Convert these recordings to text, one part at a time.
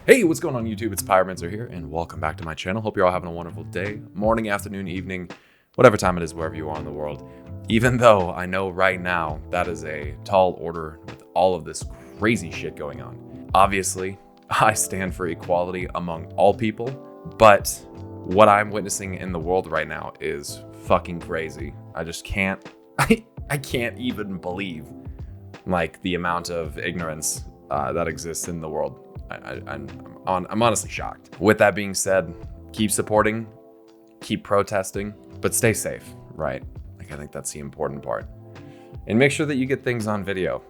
Hey, what's going on YouTube? It's Pyromancer here, and welcome back to my channel. Hope you're all having a wonderful day, morning, afternoon, evening, whatever time it is, wherever you are in the world. Even though I know right now that is a tall order with all of this crazy shit going on. Obviously, I stand for equality among all people, but what I'm witnessing in the world right now is fucking crazy. I just can't, I can't even believe like the amount of ignorance that exists in the world. I'm honestly shocked. With that being said, keep supporting, keep protesting, but stay safe, right? Like, I think that's the important part. And make sure that you get things on video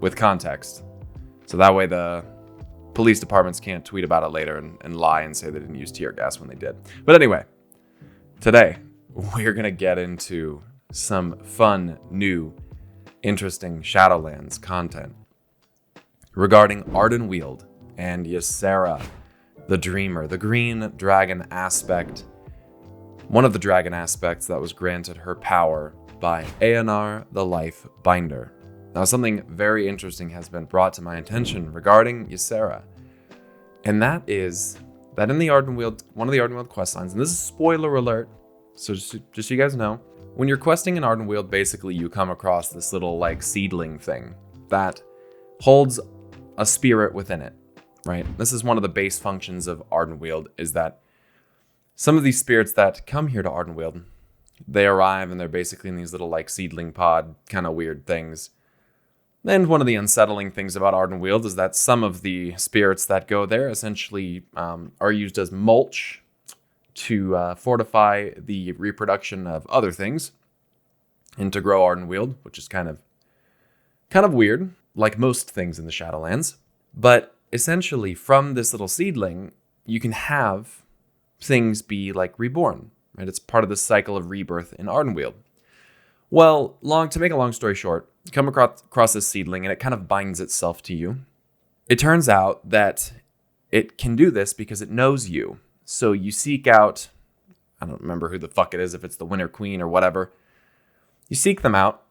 with context. So that way the police departments can't tweet about it later and lie and say they didn't use tear gas when they did. But anyway, today we're going to get into some fun, new, interesting Shadowlands content regarding Ardenweald and YSERA, the Dreamer, the green dragon aspect, one of the dragon aspects that was granted her power by Aeonar the Life Binder. Now, something very interesting has been brought to my attention regarding YSERA, and that is that in the Ardenweald, one of the Ardenweald questlines, and this is spoiler alert, so just so you guys know, when you're questing in Ardenweald, basically you come across this little like seedling thing that holds a spirit within it. Right? This is one of the base functions of Ardenweald, is that some of these spirits that come here to Ardenweald, they arrive and they're basically in these little like seedling pod kind of weird things. And one of the unsettling things about Ardenweald is that some of the spirits that go there essentially are used as mulch to fortify the reproduction of other things and to grow Ardenweald, which is kind of weird, like most things in the Shadowlands. But essentially, from this little seedling, you can have things be like reborn, right? It's part of the cycle of rebirth in Ardenweald. Well, to make a long story short, you come across this seedling and it kind of binds itself to you. It turns out that it can do this because it knows you. So you seek out, I don't remember who the fuck it is, if it's the Winter Queen or whatever. You seek them out,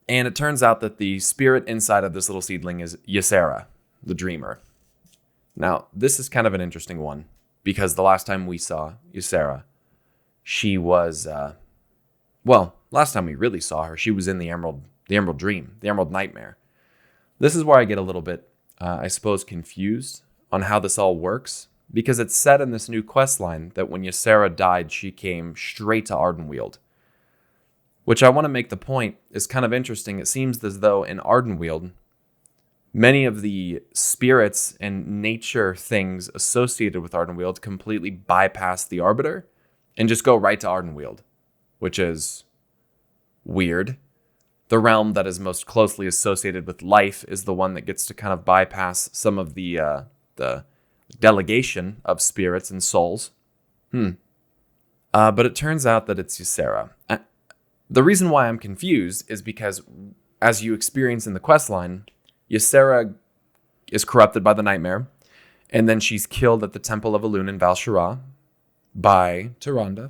and it turns out that the spirit inside of this little seedling is YSERA, the Dreamer. Now, this is kind of an interesting one, because the last time we saw YSERA, she was, last time we really saw her, she was in the Emerald Dream, the Emerald Nightmare. This is where I get a little bit, I suppose, confused on how this all works, because it's said in this new questline that when YSERA died, she came straight to Ardenweald, which I want to make the point is kind of interesting. It seems as though in Ardenweald, many of the spirits and nature things associated with Ardenweald completely bypass the Arbiter and just go right to Ardenweald, which is weird. The realm that is most closely associated with life is the one that gets to kind of bypass some of the delegation of spirits and souls. But it turns out that it's YSERA. The reason why I'm confused is because, as you experience in the questline, YSERA is corrupted by the Nightmare, and then she's killed at the Temple of Elune in Val'Shara by Tyrande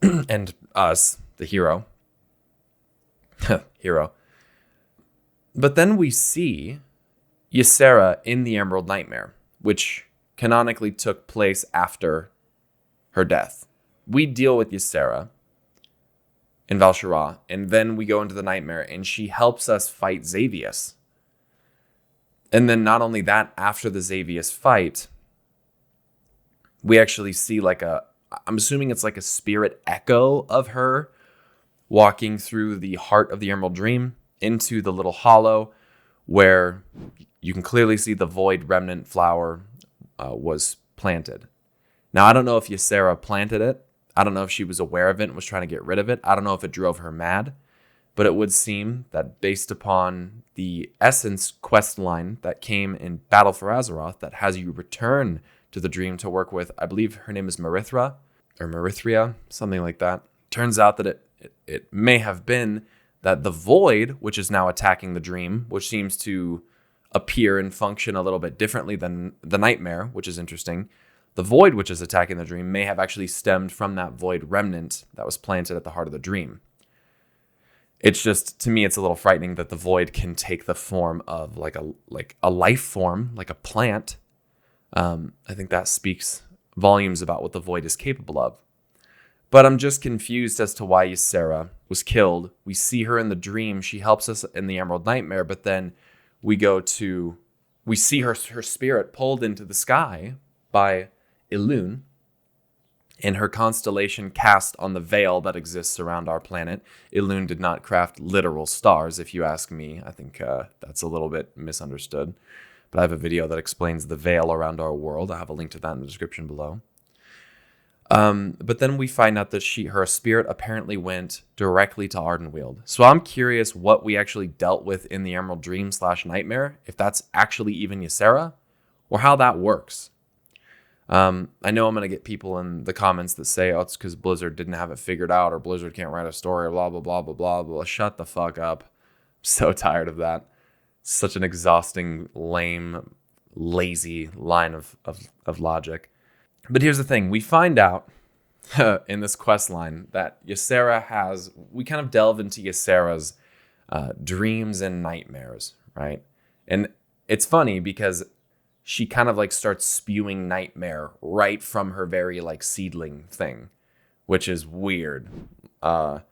and us, the hero. But then we see YSERA in the Emerald Nightmare, which canonically took place after her death. We deal with YSERA in Val'Shara, and then we go into the Nightmare, and she helps us fight Xavius. And then not only that, after the Xavius fight, we actually see I'm assuming it's like a spirit echo of her walking through the heart of the Emerald Dream into the little hollow where you can clearly see the Void Remnant flower was planted. Now, I don't know if YSERA planted it. I don't know if she was aware of it and was trying to get rid of it. I don't know if it drove her mad. But it would seem that based upon the Essence quest line that came in Battle for Azeroth that has you return to the dream to work with, I believe her name is Merithria, something like that. Turns out that it may have been that the Void, which is now attacking the dream, which seems to appear and function a little bit differently than the Nightmare, which is interesting. The Void, which is attacking the dream, may have actually stemmed from that Void remnant that was planted at the heart of the dream. It's just, to me, it's a little frightening that the Void can take the form of like a life form, like a plant, I think that speaks volumes about what the Void is capable of. But I'm just confused as to why YSERA was killed. We see her in the dream. She helps us in the Emerald Nightmare, but then we see her spirit pulled into the sky by Elune in her constellation cast on the veil that exists around our planet. Elune did not craft literal stars, if you ask me. I think that's a little bit misunderstood. But I have a video that explains the veil around our world. I have a link to that in the description below. But then we find out that her spirit apparently went directly to Ardenweald. So I'm curious what we actually dealt with in the Emerald Dream / Nightmare, if that's actually even YSERA, or how that works. I know I'm going to get people in the comments that say, oh, it's because Blizzard didn't have it figured out, or Blizzard can't write a story, or blah, blah, blah, blah, blah, blah. Shut the fuck up. I'm so tired of that. Such an exhausting, lame, lazy line of logic. But here's the thing. We find out in this quest line that YSERA we kind of delve into YSERA's dreams and nightmares, right? And it's funny because she kind of like starts spewing nightmare right from her very like seedling thing, which is weird. YSERA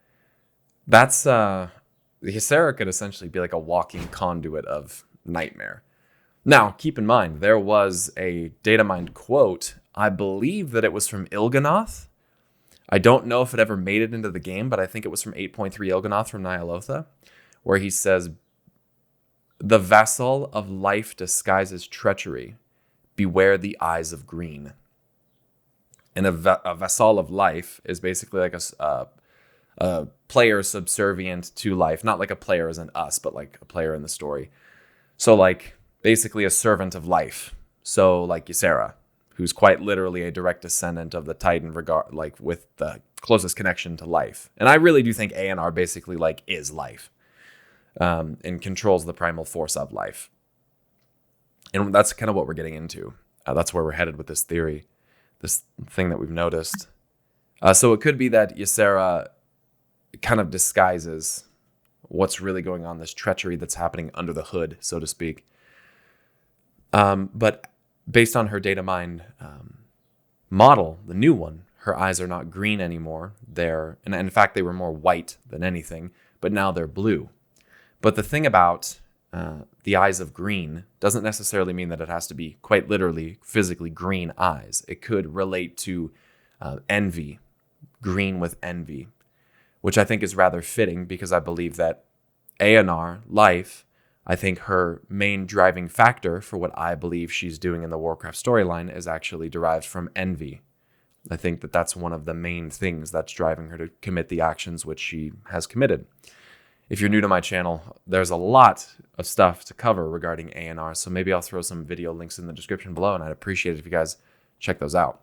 could essentially be like a walking conduit of nightmare. Now, keep in mind, there was a data mined quote. I believe that it was from Il'gynoth. I don't know if it ever made it into the game, but I think it was from 8.3 Il'gynoth from Ny'alotha, where he says, "The vessel of life disguises treachery. Beware the eyes of green." And a vessel of life is basically like a player subservient to life. Not like a player as in us, but like a player in the story. So like basically a servant of life. So like YSERA, who's quite literally a direct descendant of the Titan, like with the closest connection to life. And I really do think ANR basically like is life, and controls the primal force of life. And that's kind of what we're getting into. That's where we're headed with this theory, this thing that we've noticed. So it could be that YSERA kind of disguises what's really going on, this treachery that's happening under the hood, so to speak. But based on her data mine model, the new one, her eyes are not green anymore. And in fact, they were more white than anything, but now they're blue. But the thing about the eyes of green doesn't necessarily mean that it has to be quite literally, physically green eyes. It could relate to envy, green with envy, which I think is rather fitting because I believe that ANR, life, I think her main driving factor for what I believe she's doing in the Warcraft storyline is actually derived from envy. I think that that's one of the main things that's driving her to commit the actions which she has committed. If you're new to my channel, there's a lot of stuff to cover regarding ANR, so maybe I'll throw some video links in the description below, and I'd appreciate it if you guys check those out.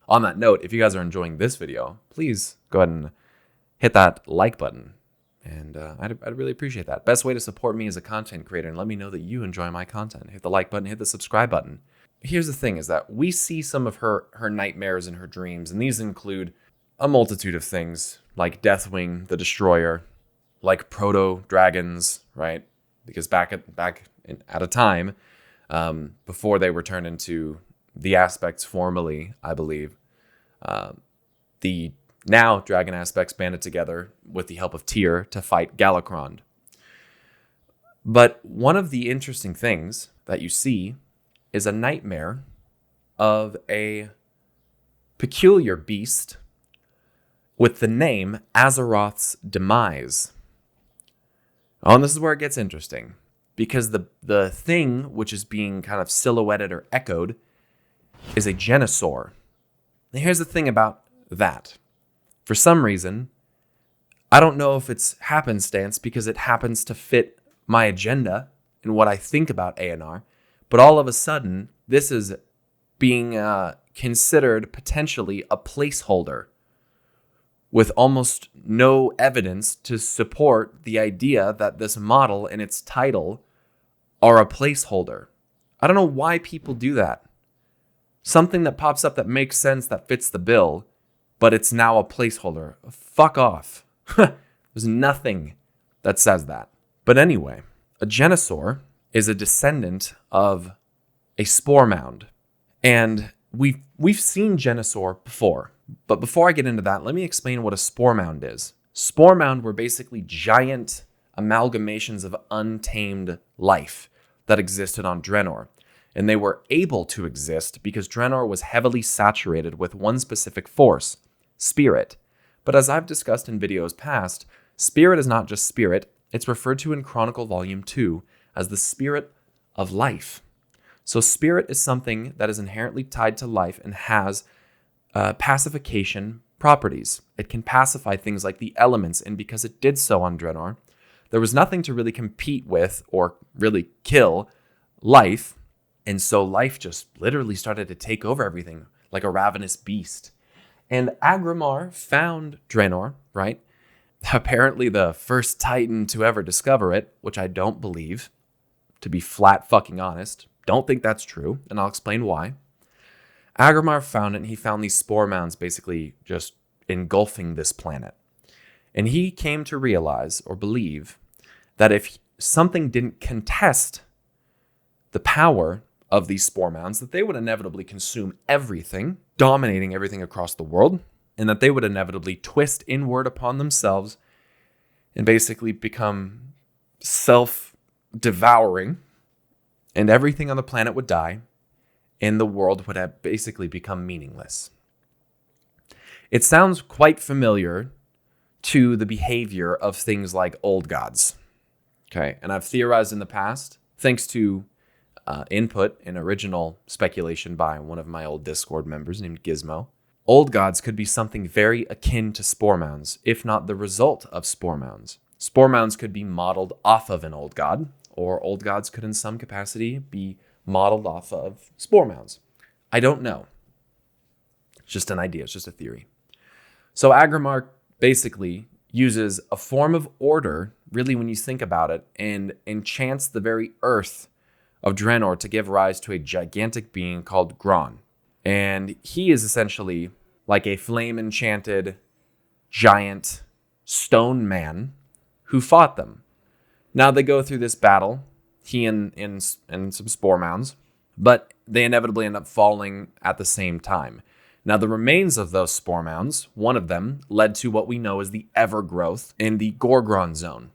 On that note, if you guys are enjoying this video, please go ahead and hit that like button. And I'd really appreciate that. Best way to support me as a content creator and let me know that you enjoy my content. Hit the like button, hit the subscribe button. Here's the thing is that we see some of her nightmares and her dreams, and these include a multitude of things like Deathwing, the Destroyer, like proto-dragons, right? Because back at a time, before they were turned into the aspects formally, I believe, the now dragon aspects banded together with the help of Tyr to fight Galakrond. But one of the interesting things that you see is a nightmare of a peculiar beast with the name AZEROTH'S Demise. Oh, and this is where it gets interesting, because the thing which is being kind of silhouetted or echoed is a Genosaur. Now here's the thing about that. For some reason, I don't know if it's happenstance because it happens to fit my agenda and what I think about ANR, but all of a sudden, this is being considered potentially a placeholder with almost no evidence to support the idea that this model and its title are a placeholder. I don't know why people do that. Something that pops up that makes sense, that fits the bill, but it's now a placeholder. Fuck off. There's nothing that says that. But anyway, a Genosaur is a descendant of a spore mound. And we've seen Genosaur before. But before I get into that, let me explain what a spore mound is. Spore mound were basically giant amalgamations of untamed life that existed on Draenor. And they were able to exist because Draenor was heavily saturated with one specific force, spirit. But as I've discussed in videos past, spirit is not just spirit, it's referred to in Chronicle Volume 2 as the spirit of life. So spirit is something that is inherently tied to life and has pacification properties. It can pacify things like the elements, and because it did so on Draenor, there was nothing to really compete with or really kill life, and so life just literally started to take over everything like a ravenous beast. And Agramar found Draenor, right? Apparently the first Titan to ever discover it, which I don't believe, to be flat fucking honest. Don't think that's true, and I'll explain why. Agramar found it, and he found these spore mounds basically just engulfing this planet. And he came to realize or believe that if something didn't contest the power of these spore mounds, that they would inevitably consume everything, dominating everything across the world, and that they would inevitably twist inward upon themselves and basically become self-devouring, and everything on the planet would die, and the world would have basically become meaningless. It sounds quite familiar to the behavior of things like old gods. Okay, and I've theorized in the past, thanks to input and original speculation by one of my old Discord members named Gizmo. Old gods could be something very akin to spore mounds, if not the result of spore mounds. Spore mounds could be modeled off of an old god, or old gods could in some capacity be modeled off of spore mounds. I don't know. It's just an idea, it's just a theory. So Agramar basically uses a form of order, really when you think about it, and enchants the very earth of Draenor to give rise to a gigantic being called Gron. And he is essentially like a flame-enchanted giant stone man who fought them. Now they go through this battle, he and some spore mounds, but they inevitably end up falling at the same time. Now the remains of those spore mounds, one of them led to what we know as the Evergrowth in the Gorgron zone.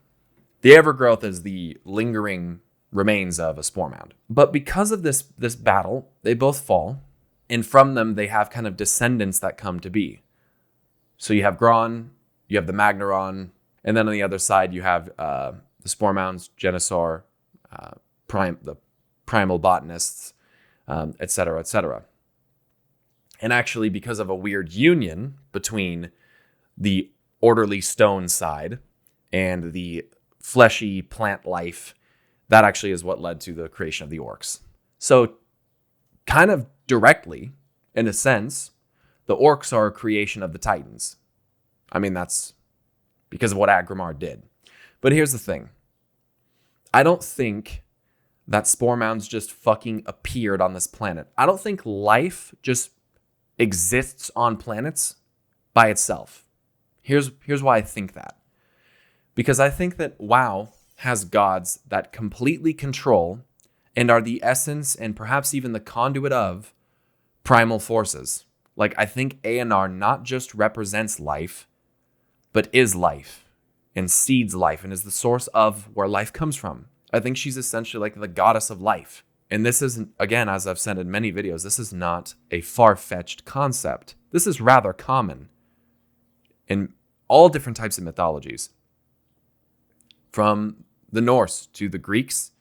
The Evergrowth is the lingering remains of a spore mound. But because of this battle, they both fall, and from them they have kind of descendants that come to be. So you have Gron, you have the Magnaron, and then on the other side you have the spore mounds, Genosaur, the primal botanists, etc., etc. And actually, because of a weird union between the orderly stone side and the fleshy plant life, that actually is what led to the creation of the orcs. So kind of directly, in a sense, the orcs are a creation of the Titans. I mean, that's because of what Agramar did. But here's the thing. I don't think that spore mounds just fucking appeared on this planet. I don't think life just exists on planets by itself. Here's why I think that. Because I think that WoW has gods that completely control and are the essence and perhaps even the conduit of primal forces. Like, I think ANR not just represents life, but is life and seeds life and is the source of where life comes from. I think she's essentially like the goddess of life. And this isn't, again, as I've said in many videos, this is not a far-fetched concept. This is rather common in all different types of mythologies. From the Norse to the Greeks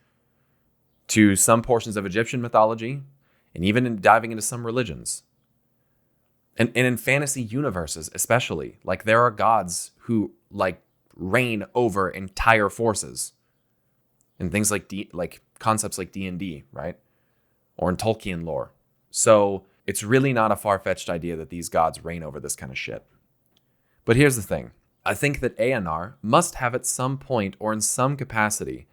to some portions of Egyptian mythology, and even in diving into some religions. And in fantasy universes especially, like there are gods who like reign over entire forces. And things like concepts like D&D, right? Or in Tolkien lore. So it's really not a far-fetched idea that these gods reign over this kind of shit. But here's the thing. I think that ANR must have at some point or in some capacity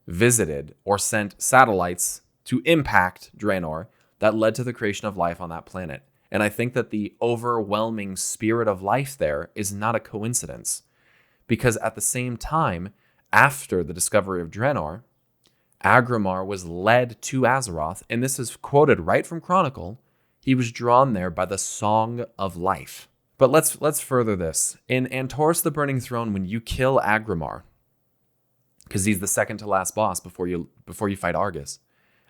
visited or sent satellites to impact Draenor that led to the creation of life on that planet. And I think that the overwhelming spirit of life there is not a coincidence. Because at the same time, after the discovery of Draenor, Agramar was led to Azeroth, and this is quoted right from Chronicle. He was drawn there by the Song of Life. But let's further this. In Antorus the Burning Throne, when you kill Agramar, because he's the second to last boss before you fight Argus,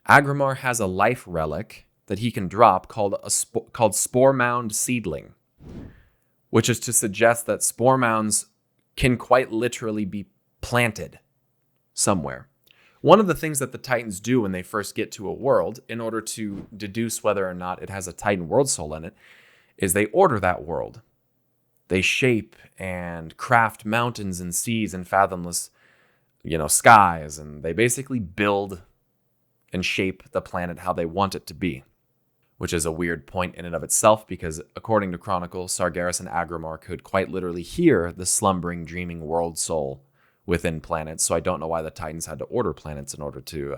Agramar has a life relic that he can drop called Spore Mound Seedling, which is to suggest that spore mounds can quite literally be planted somewhere. One of the things that the Titans do when they first get to a world, in order to deduce whether or not it has a Titan world soul in it, is they order that world. They shape and craft mountains and seas and fathomless, skies, and they basically build and shape the planet how they want it to be, which is a weird point in and of itself because, according to Chronicle, Sargeras and Agramar could quite literally hear the slumbering, dreaming world soul within planets, so I don't know why the Titans had to order planets in order to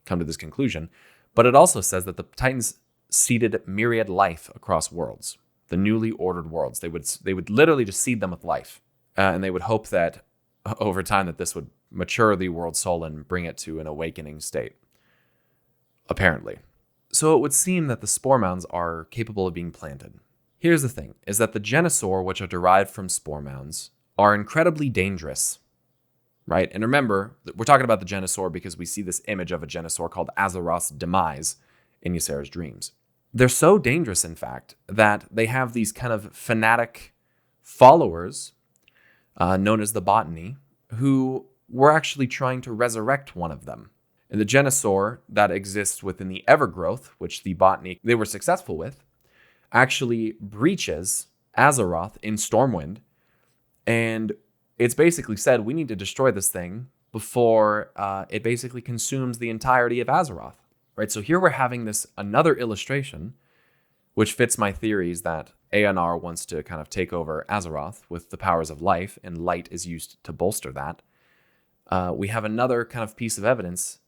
come to this conclusion. But it also says that the Titans seeded myriad life across worlds, the newly ordered worlds. They would literally just seed them with life, and they would hope that over time that this would mature the world soul and bring it to an awakening state, apparently. So it would seem that the spore mounds are capable of being planted. Here's the thing, is that the Genesaur, which are derived from spore mounds, are incredibly dangerous, right? And remember, we're talking about the Genesaur because we see this image of a Genesaur called AZEROTH'S DEMISE in YSERA'S dreams. They're so dangerous, in fact, that they have these kind of fanatic followers, known as the Botany, who were actually trying to resurrect one of them. And the Genesaur that exists within the Evergrowth, which the Botany they were successful with, actually breaches Azeroth in Stormwind, and it's basically said, we need to destroy this thing before it basically consumes the entirety of Azeroth, right? So here we're having another illustration, which fits my theories that ANR wants to kind of take over Azeroth with the powers of life, and light is used to bolster that. We have another kind of piece of evidence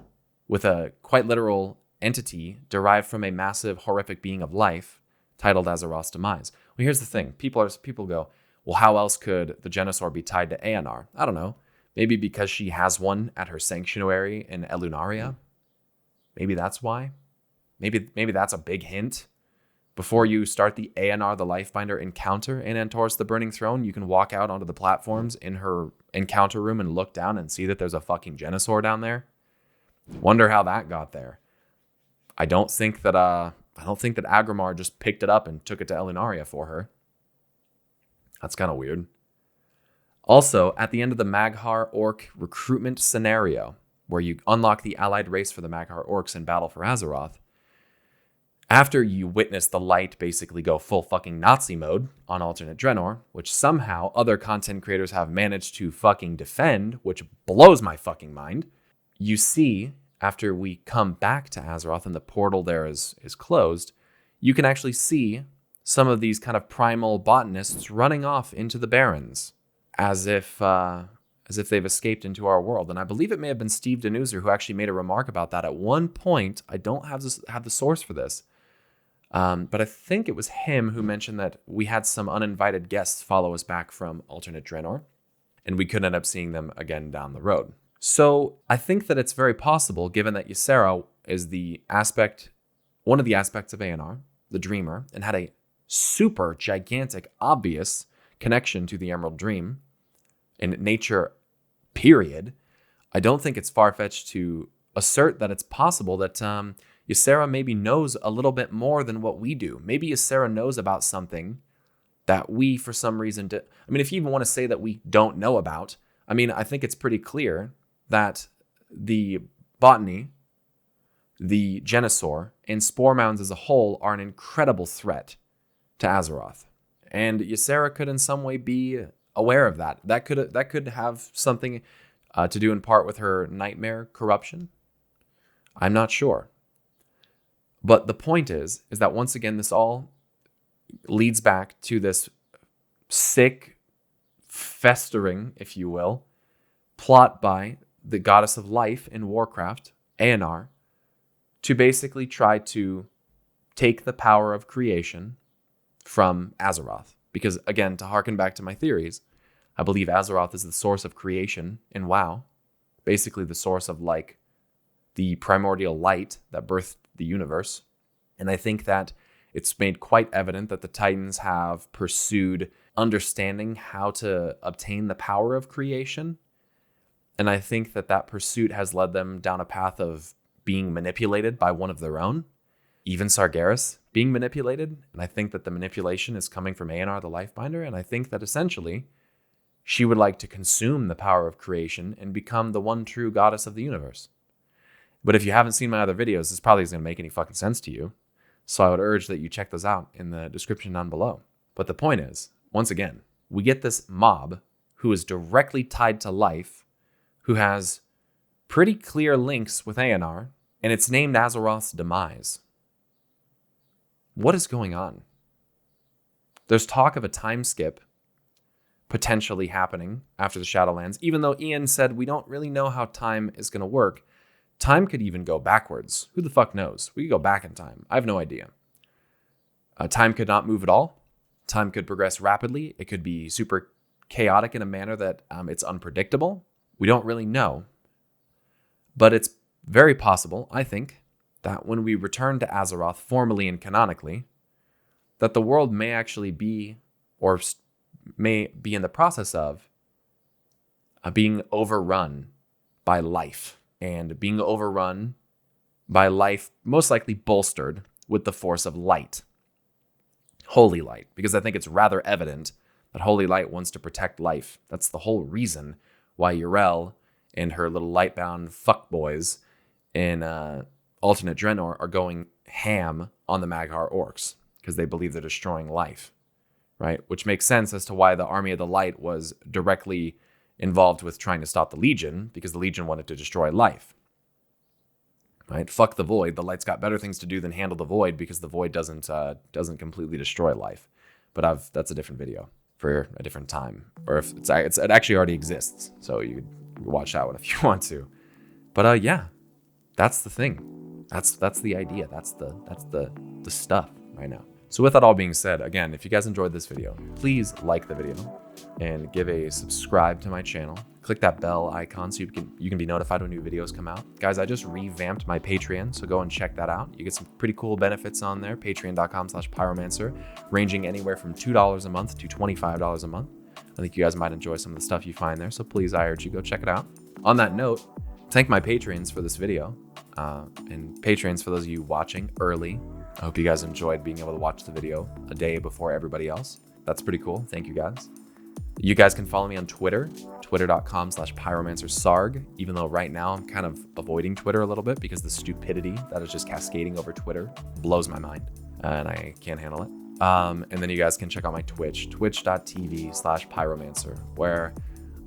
with a quite literal entity derived from a massive, horrific being of life titled Azeroth's Demise. Well, here's the thing. People go, well, how else could the Genesaur be tied to ANR? I don't know. Maybe because she has one at her sanctuary in Elunaria. Maybe that's why. Maybe that's a big hint. Before you start the ANR the Lifebinder encounter in Antorus the Burning Throne, you can walk out onto the platforms in her encounter room and look down and see that there's a fucking Genesaur down there. Wonder how that got there. I don't think that Agramar just picked it up and took it to Elunaria for her. That's kind of weird. Also, at the end of the Mag'har Orc recruitment scenario, where you unlock the allied race for the Mag'har Orcs in Battle for Azeroth, after you witness the light basically go full fucking Nazi mode on alternate Draenor, which somehow other content creators have managed to fucking defend, which blows my fucking mind, you see, after we come back to Azeroth and the portal there is closed, you can actually see some of these kind of primal botanists running off into the Barrens as if they've escaped into our world. And I believe it may have been Steve Denuser who actually made a remark about that at one point. I don't have the source for this, but I think it was him who mentioned that we had some uninvited guests follow us back from alternate Draenor, and we could end up seeing them again down the road. So I think that it's very possible, given that YSERA is one of the aspects of ANR, the Dreamer, and had a super gigantic, obvious connection to the Emerald Dream in nature, period. I don't think it's far-fetched to assert that it's possible that YSERA maybe knows a little bit more than what we do. Maybe YSERA knows about something that we, for some reason, if you even want to say that we don't know about, I think it's pretty clear that the Botany, the Genesaur, and Spore Mounds as a whole are an incredible threat to Azeroth. And YSERA could in some way be aware of that. That could have something to do in part with her nightmare corruption. I'm not sure. But the point is that once again, this all leads back to this sick, festering, if you will, plot by the goddess of life in Warcraft, ANR, to basically try to take the power of creation from Azeroth. Because, again, to harken back to my theories, I believe Azeroth is the source of creation in WoW. Basically the source of, the primordial light that birthed the universe. And I think that it's made quite evident that the Titans have pursued understanding how to obtain the power of creation. And I think that that pursuit has led them down a path of being manipulated by one of their own, even Sargeras being manipulated. And I think that the manipulation is coming from Aenar, the Lifebinder. And I think that essentially she would like to consume the power of creation and become the one true goddess of the universe. But if you haven't seen my other videos, this probably isn't going to make any fucking sense to you. So I would urge that you check those out in the description down below. But the point is, once again, we get this mob who is directly tied to life, who has pretty clear links with Aenar, and it's named AZEROTH'S Demise. What is going on? There's talk of a time skip potentially happening after the Shadowlands, even though Ian said we don't really know how time is going to work. Time could even go backwards. Who the fuck knows? We could go back in time. I have no idea. Time could not move at all. Time could progress rapidly. It could be super chaotic in a manner that it's unpredictable. We don't really know. But it's very possible, I think, that when we return to Azeroth formally and canonically, that the world may actually be, or may be in the process of, being overrun by life. And being overrun by life, most likely bolstered with the force of light. Holy light. Because I think it's rather evident that Holy Light wants to protect life. That's the whole reason why Yrel and her little light-bound fuckboys in alternate Draenor are going ham on the Mag'har orcs. Because they believe they're destroying life. Right? Which makes sense as to why the Army of the Light was directly involved with trying to stop the Legion, because the Legion wanted to destroy life. Right? Fuck the Void. The Light's got better things to do than handle the Void, because the Void doesn't completely destroy life. But that's a different video for a different time, or if it actually already exists, so you could watch that one if you want to. But yeah, that's the thing. That's the idea. That's the stuff right now. So with that all being said, again, if you guys enjoyed this video, please like the video and give a subscribe to my channel. Click that bell icon so you can be notified when new videos come out. Guys, I just revamped my Patreon, so go and check that out. You get some pretty cool benefits on there, patreon.com/Pyromancer, ranging anywhere from $2 a month to $25 a month. I think you guys might enjoy some of the stuff you find there, so please, I urge you, go check it out. On that note, thank my Patreons for this video, and Patreons for those of you watching early. I hope you guys enjoyed being able to watch the video a day before everybody else. That's pretty cool. Thank you guys. You guys can follow me on Twitter, twitter.com/PyromancerSarg, even though right now I'm kind of avoiding Twitter a little bit because the stupidity that is just cascading over Twitter blows my mind and I can't handle it. And then you guys can check out my Twitch, twitch.tv/Pyromancer, where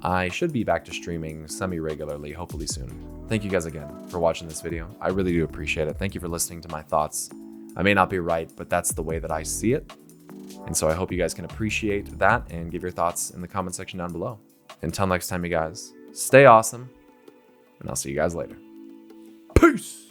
I should be back to streaming semi-regularly, hopefully soon. Thank you guys again for watching this video. I really do appreciate it. Thank you for listening to my thoughts. I may not be right, but that's the way that I see it. And so I hope you guys can appreciate that and give your thoughts in the comment section down below. Until next time, you guys, stay awesome, and I'll see you guys later. Peace!